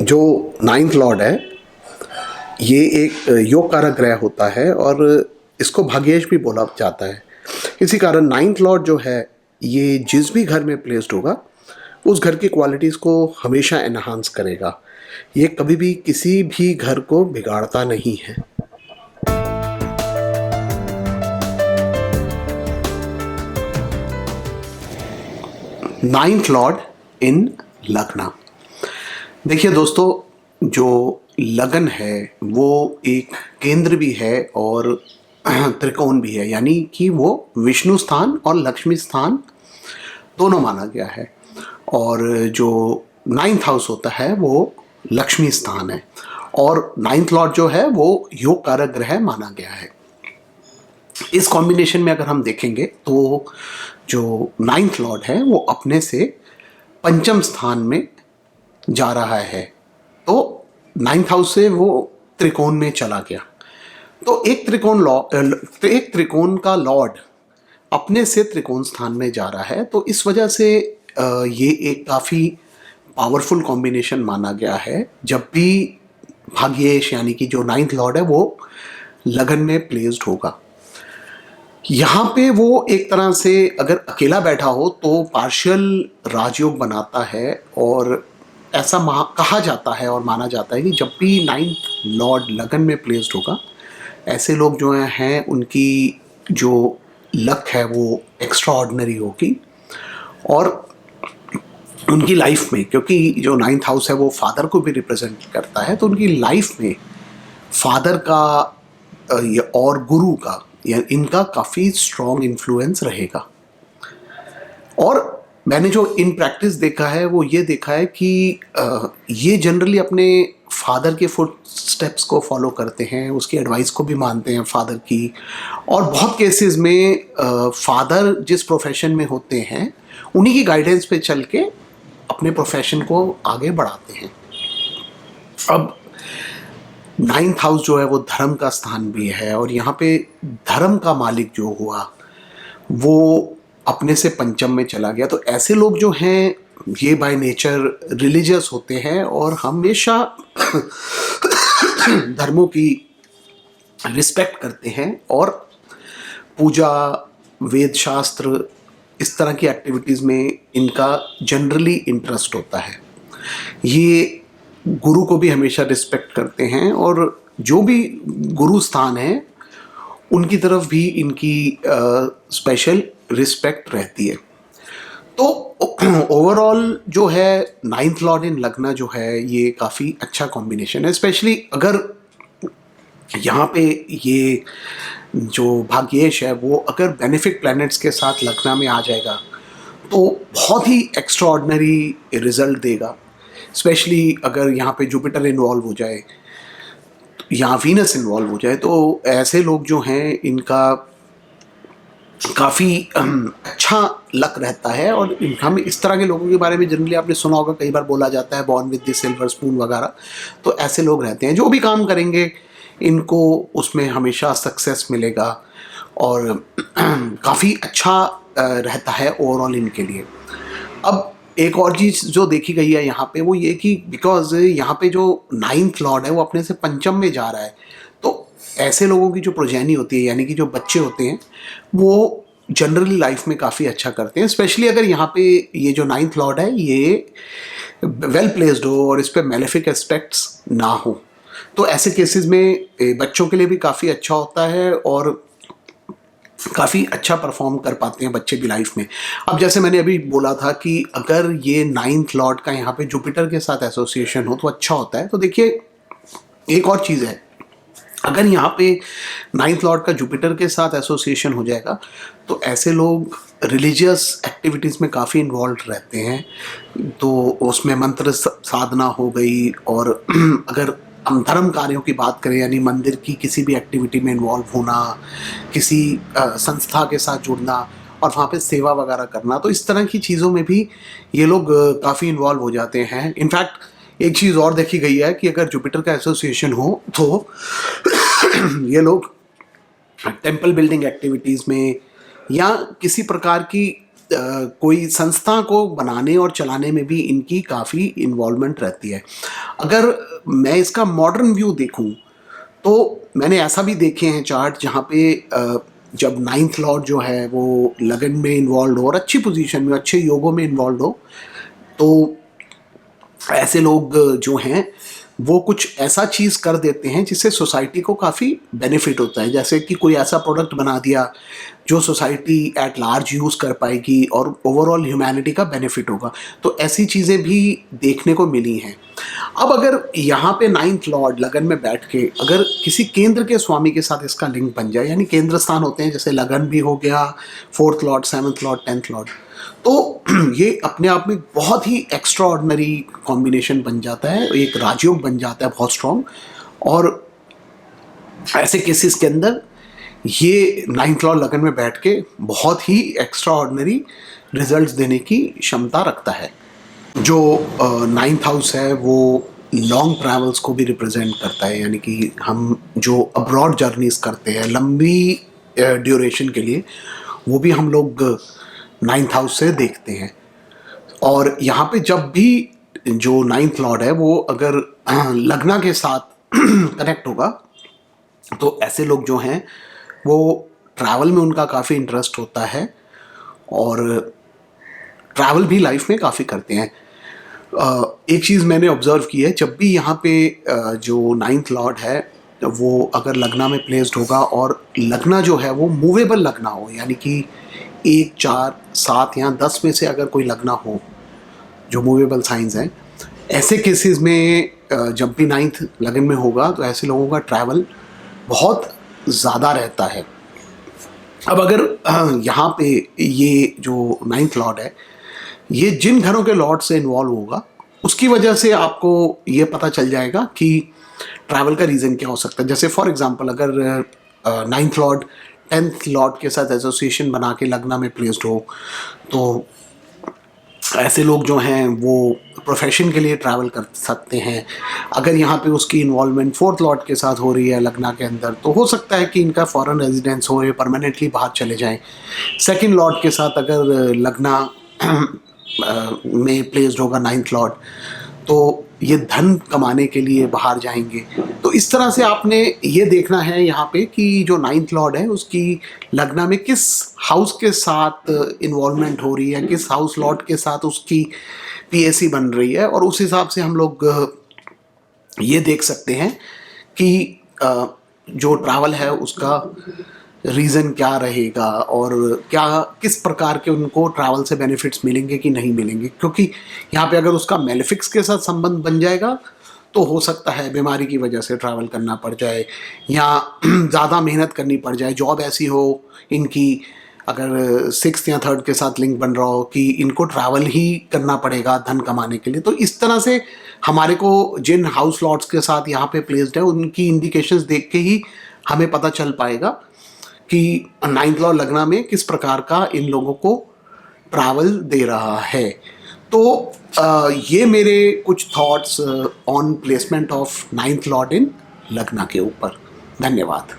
जो ninth Lord है ये एक योग कारक ग्रह होता है और इसको भाग्येश भी बोला जाता है। इसी कारण नाइन्थ लॉर्ड जो है ये जिस भी घर में प्लेस्ड होगा उस घर की क्वालिटीज़ को हमेशा एनहांस करेगा। ये कभी भी किसी भी घर को बिगाड़ता नहीं है। नाइन्थ लॉर्ड इन लग्न। देखिए दोस्तों, जो लगन है वो एक केंद्र भी है और त्रिकोण भी है, यानी कि वो विष्णु स्थान और लक्ष्मी स्थान दोनों माना गया है। और जो नाइन्थ हाउस होता है वो लक्ष्मी स्थान है और नाइन्थ लॉर्ड जो है वो योग कारक ग्रह माना गया है। इस कॉम्बिनेशन में अगर हम देखेंगे तो जो नाइन्थ लॉर्ड है वो अपने से पंचम स्थान में जा रहा है, तो नाइन्थ हाउस से वो त्रिकोण में चला गया। तो एक त्रिकोण का लॉर्ड अपने से त्रिकोण स्थान में जा रहा है, तो इस वजह से ये एक काफ़ी पावरफुल कॉम्बिनेशन माना गया है। जब भी भाग्येश यानी कि जो नाइन्थ लॉर्ड है वो लगन में प्लेस्ड होगा, यहाँ पे वो एक तरह से अगर अकेला बैठा हो तो पार्शियल राजयोग बनाता है। और ऐसा कहा जाता है और माना जाता है कि जब भी नाइन्थ लॉर्ड लगन में प्लेस्ड होगा, ऐसे लोग जो हैं उनकी जो लक है वो एक्स्ट्रा ऑर्डिनरी होगी। और उनकी लाइफ में, क्योंकि जो नाइन्थ हाउस है वो फादर को भी रिप्रेजेंट करता है, तो उनकी लाइफ में फादर का और गुरु का इनका काफ़ी स्ट्रॉन्ग इन्फ्लुएंस रहेगा। और मैंने जो इन प्रैक्टिस देखा है वो ये देखा है कि ये जनरली अपने फादर के फुट स्टेप्स को फॉलो करते हैं, उसकी एडवाइस को भी मानते हैं फादर की। और बहुत केसेस में फादर जिस प्रोफेशन में होते हैं उन्हीं की गाइडेंस पे चल के अपने प्रोफेशन को आगे बढ़ाते हैं। अब नाइन्थ हाउस जो है वो धर्म का स्थान भी है और यहाँ पे धर्म का मालिक जो हुआ वो अपने से पंचम में चला गया। तो ऐसे लोग जो हैं ये बाय नेचर रिलीजियस होते हैं और हमेशा धर्मों की रिस्पेक्ट करते हैं और पूजा, वेद शास्त्र, इस तरह की एक्टिविटीज़ में इनका जनरली इंटरेस्ट होता है। ये गुरु को भी हमेशा रिस्पेक्ट करते हैं और जो भी गुरु स्थान है उनकी तरफ भी इनकी स्पेशल रिस्पेक्ट रहती है। तो ओवरऑल जो है नाइन्थ लॉर्ड इन लग्न जो है ये काफ़ी अच्छा कॉम्बिनेशन है। स्पेशली अगर यहाँ पे ये जो भाग्येश है वो अगर बेनिफिक प्लैनेट्स के साथ लग्न में आ जाएगा तो बहुत ही एक्स्ट्रा ऑर्डिनरी रिजल्ट देगा। स्पेशली अगर यहाँ पे जुपिटर इन्वॉल्व हो जाए या वीनस इन्वॉल्व हो जाए, तो ऐसे लोग जो हैं इनका काफ़ी अच्छा लक रहता है। और हम इस तरह के लोगों के बारे में जनरली आपने सुना होगा, कई बार बोला जाता है born with the silver spoon वगैरह। तो ऐसे लोग रहते हैं, जो भी काम करेंगे इनको उसमें हमेशा सक्सेस मिलेगा और काफ़ी अच्छा रहता है ओवरऑल इनके लिए। अब एक और चीज़ जो देखी गई है यहाँ पे वो ये कि बिकॉज यहाँ पे जो नाइन्थ लॉर्ड है वो अपने से पंचम में जा रहा है, तो ऐसे लोगों की जो प्रोजेनी होती है यानी कि जो बच्चे होते हैं वो जनरली लाइफ में काफ़ी अच्छा करते हैं। स्पेशली अगर यहाँ पे ये जो नाइन्थ लॉर्ड है ये वेल प्लेस्ड हो और इस पर मेलेफिक एस्पेक्ट्स ना हो, तो ऐसे केसेस में बच्चों के लिए भी काफ़ी अच्छा होता है और काफ़ी अच्छा परफॉर्म कर पाते हैं बच्चे भी लाइफ में। अब जैसे मैंने अभी बोला था कि अगर ये नाइन्थ लॉर्ड का यहाँ पे जुपिटर के साथ एसोसिएशन हो तो अच्छा होता है। तो देखिए एक और चीज़ है, अगर यहाँ पे नाइन्थ लॉर्ड का जुपिटर के साथ एसोसिएशन हो जाएगा तो ऐसे लोग रिलीजियस एक्टिविटीज़ में काफ़ी इन्वॉल्व रहते हैं। तो उसमें मंत्र साधना हो गई, और अगर हम धर्म कार्यों की बात करें यानी मंदिर की किसी भी एक्टिविटी में इन्वॉल्व होना, किसी संस्था के साथ जुड़ना और वहाँ पे सेवा वगैरह करना, तो इस तरह की चीज़ों में भी ये लोग काफ़ी इन्वॉल्व हो जाते हैं। इनफैक्ट एक चीज़ और देखी गई है कि अगर जुपिटर का एसोसिएशन हो तो ये लोग टेम्पल बिल्डिंग एक्टिविटीज़ में या किसी प्रकार की कोई संस्था को बनाने और चलाने में भी इनकी काफ़ी इन्वॉल्वमेंट रहती है। अगर मैं इसका मॉडर्न व्यू देखूं तो मैंने ऐसा भी देखे हैं चार्ट जहाँ पे जब नाइन्थ लॉर्ड जो है वो लगन में इन्वॉल्व हो और अच्छी पोजीशन में अच्छे योगों में इन्वॉल्व हो, तो ऐसे लोग जो हैं वो कुछ ऐसा चीज़ कर देते हैं जिससे सोसाइटी को काफ़ी बेनिफिट होता है। जैसे कि कोई ऐसा प्रोडक्ट बना दिया जो सोसाइटी एट लार्ज यूज़ कर पाएगी और ओवरऑल ह्यूमैनिटी का बेनिफिट होगा। तो ऐसी चीज़ें भी देखने को मिली हैं। अब अगर यहाँ पे नाइन्थ लॉर्ड लगन में बैठ के अगर किसी केंद्र के स्वामी के साथ इसका लिंक बन जाए, यानी केंद्र स्थान होते हैं जैसे लगन भी हो गया, fourth Lord, seventh Lord, tenth Lord, तो ये अपने आप में बहुत ही एक्स्ट्रा ऑर्डिनरी कॉम्बिनेशन बन जाता है, एक राजयोग बन जाता है बहुत स्ट्रॉन्ग। और ऐसे केसेस के अंदर ये नाइन्थ लॉर्ड लगन में बैठ के बहुत ही एक्स्ट्रा ऑर्डिनरी रिजल्ट्स देने की क्षमता रखता है। जो नाइन्थ हाउस है वो लॉन्ग ट्रैवल्स को भी रिप्रेजेंट करता है, यानी कि हम जो अब्रॉड जर्नीज करते हैं लंबी ड्यूरेशन के लिए, वो भी हम लोग नाइन्थ हाउस से देखते हैं। और यहाँ पे जब भी जो नाइन्थ लॉर्ड है वो अगर लग्ना के साथ कनेक्ट होगा तो ऐसे लोग जो हैं वो ट्रैवल में उनका काफ़ी इंटरेस्ट होता है और ट्रैवल भी लाइफ में काफ़ी करते हैं। एक चीज़ मैंने ऑब्ज़र्व की है, जब भी यहाँ पे जो नाइन्थ लॉर्ड है वो अगर लग्ना में प्लेस्ड होगा और लग्ना जो है वो मूवेबल लग्ना हो, यानी कि 1, 4, 7 या 10 में से अगर कोई लग्ना हो जो मूवेबल साइंस हैं, ऐसे केसेस में जब भी नाइन्थ लगन में होगा तो ऐसे लोगों का ट्रैवल बहुत ज़्यादा रहता है। अब अगर यहाँ पे ये जो नाइन्थ लॉर्ड है ये जिन घरों के लॉर्ड से इन्वॉल्व होगा उसकी वजह से आपको ये पता चल जाएगा कि ट्रैवल का रीज़न क्या हो सकता है। जैसे फॉर एग्जांपल अगर नाइन्थ लॉर्ड टेंथ लॉर्ड के साथ एसोसिएशन बना के लग्ना में प्लेस्ड हो तो ऐसे लोग जो हैं वो प्रोफेशन के लिए ट्रैवल कर सकते हैं। अगर यहाँ पे उसकी इन्वॉल्वमेंट फोर्थ लॉर्ड के साथ हो रही है लग्ना के अंदर तो हो सकता है कि इनका फॉरेन रेजिडेंस हो, ये परमानेंटली बाहर चले जाएं। सेकंड लॉर्ड के साथ अगर लग्ना में प्लेस्ड होगा नाइन्थ लॉर्ड तो ये धन कमाने के लिए बाहर जाएंगे। तो इस तरह से आपने ये देखना है यहाँ पे कि जो नाइन्थ लॉर्ड है उसकी लग्ना में किस हाउस के साथ इन्वॉल्वमेंट हो रही है, किस हाउस लॉर्ड के साथ उसकी पीएसी बन रही है, और उस हिसाब से हम लोग ये देख सकते हैं कि जो ट्रैवल है उसका रीज़न क्या रहेगा और क्या किस प्रकार के उनको ट्रैवल से बेनिफिट्स मिलेंगे कि नहीं मिलेंगे। क्योंकि यहाँ पे अगर उसका मेलेफिक्स के साथ संबंध बन जाएगा तो हो सकता है बीमारी की वजह से ट्रैवल करना पड़ जाए या ज़्यादा मेहनत करनी पड़ जाए, जॉब ऐसी हो इनकी अगर सिक्स्थ या थर्ड के साथ लिंक बन रहा हो कि इनको ट्रैवल ही करना पड़ेगा धन कमाने के लिए। तो इस तरह से हमारे को जिन हाउस लॉर्ड्स के साथ यहाँ पे प्लेस्ड है उनकी इंडिकेशंस देख के ही हमें पता चल पाएगा कि नाइन्थ लॉर्ड लग्ना में किस प्रकार का इन लोगों को ट्रैवल दे रहा है। तो ये मेरे कुछ thoughts on placement of ninth lord in lagna के ऊपर। धन्यवाद।